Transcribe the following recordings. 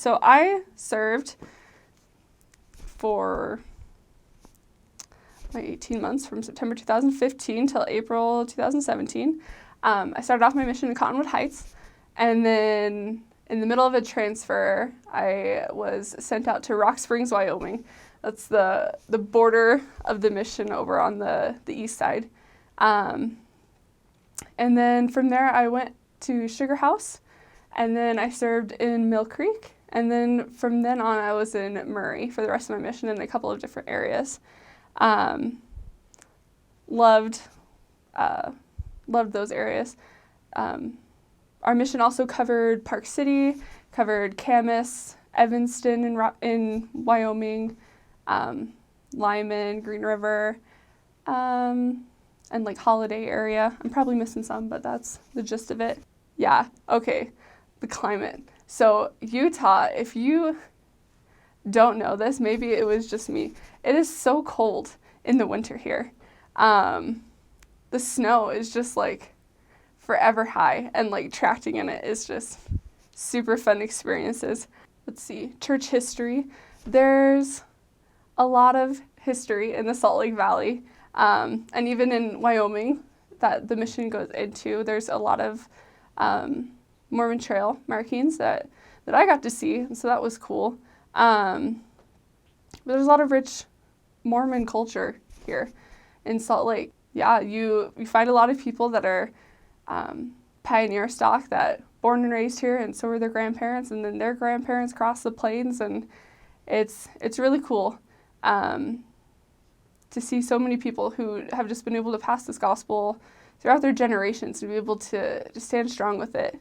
so I served for my 18 months from September 2015 till April 2017. I started off my mission in Cottonwood Heights, and then in the middle of a transfer, I was sent out to Rock Springs, Wyoming. That's the border of the mission over on the east side. And then from there, I went to Sugar House, and then I served in Mill Creek. And then from then on, I was in Murray for the rest of my mission in a couple of different areas. Loved those areas. Our mission also covered Park City, covered Camas, Evanston in Wyoming, Lyman, Green River, and like Holiday area. I'm probably missing some, but that's the gist of it. Yeah, okay, the climate. So Utah, if you don't know this, maybe it was just me, it is so cold in the winter here. The snow is just like forever high, and like tracking in it is just super fun experiences. Let's see, church history. There's a lot of history in the Salt Lake Valley, and even in Wyoming that the mission goes into. There's a lot of Mormon trail markings that I got to see, and so that was cool. But there's a lot of rich Mormon culture here in Salt Lake. Yeah, you find a lot of people that are pioneer stock that born and raised here, and so were their grandparents, and then their grandparents crossed the plains, and it's really cool to see so many people who have just been able to pass this gospel throughout their generations to be able to stand strong with it.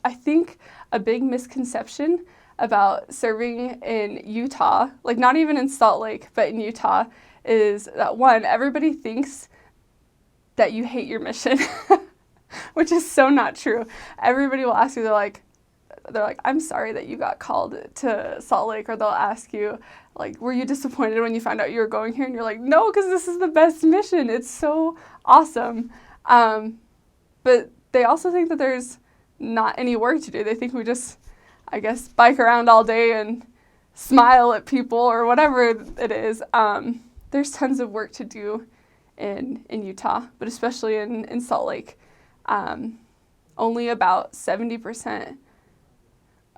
I think a big misconception about serving in Utah, like not even in Salt Lake, but in Utah, is that one, everybody thinks that you hate your mission, which is so not true. Everybody will ask you, they're like, I'm sorry that you got called to Salt Lake, or they'll ask you, like, were you disappointed when you found out you were going here? And you're like, no, because this is the best mission. It's so awesome. But they also think that there's not any work to do. They think we just, I guess, bike around all day and smile at people or whatever it is. There's tons of work to do in Utah, but especially in Salt Lake. Only about 70%,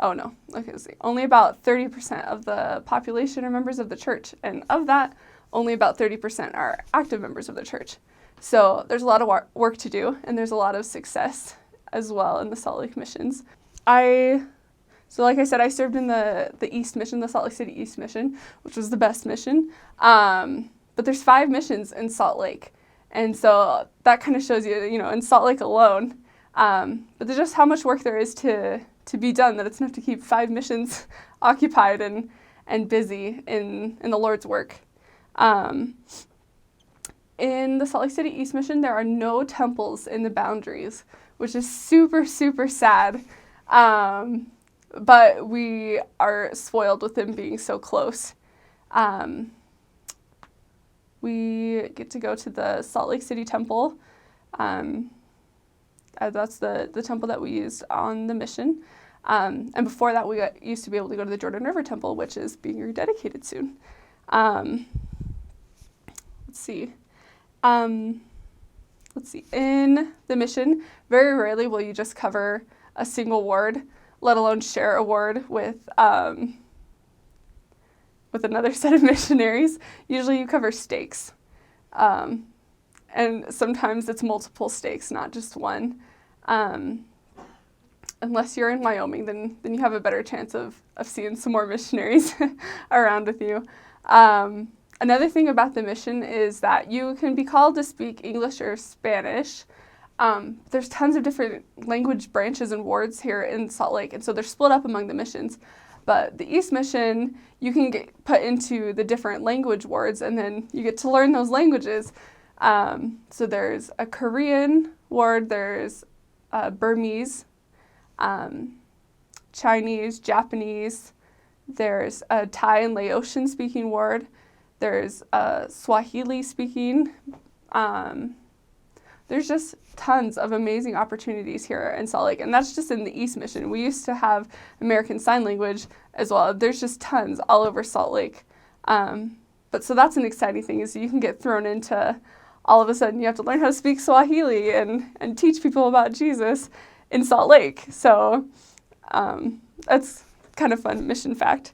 only about 30% of the population are members of the church, and of that, only about 30% are active members of the church. So there's a lot of work to do, and there's a lot of success as well in the Salt Lake missions. So like I said, I served in the East Mission, the Salt Lake City East Mission, which was the best mission. But there's 5 missions in Salt Lake. And so that kind of shows you, in Salt Lake alone, but there's just how much work there is to be done, that it's enough to keep 5 missions occupied and busy in the Lord's work. In the Salt Lake City East Mission, there are no temples in the boundaries, which is super, super sad. But we are spoiled with them being so close. We get to go to the Salt Lake City Temple. That's the temple that we used on the mission. And before that, we used to be able to go to the Jordan River Temple, which is being rededicated soon. Let's see. In the mission, very rarely will you just cover a single ward, let alone share a ward with another set of missionaries. Usually you cover stakes. And sometimes it's multiple stakes, not just one. Unless you're in Wyoming, then you have a better chance of seeing some more missionaries around with you. Another thing about the mission is that you can be called to speak English or Spanish. There's tons of different language branches and wards here in Salt Lake, and so they're split up among the missions. But the East Mission, you can get put into the different language wards, and then you get to learn those languages. So there's a Korean ward, there's Burmese, Chinese, Japanese, there's a Thai and Laotian speaking ward, there's a Swahili speaking, there's just tons of amazing opportunities here in Salt Lake. And that's just in the East Mission. We used to have American Sign Language as well. There's just tons all over Salt Lake. But so that's an exciting thing, is you can get thrown into, all of a sudden you have to learn how to speak Swahili and teach people about Jesus in Salt Lake. So that's kind of fun mission fact.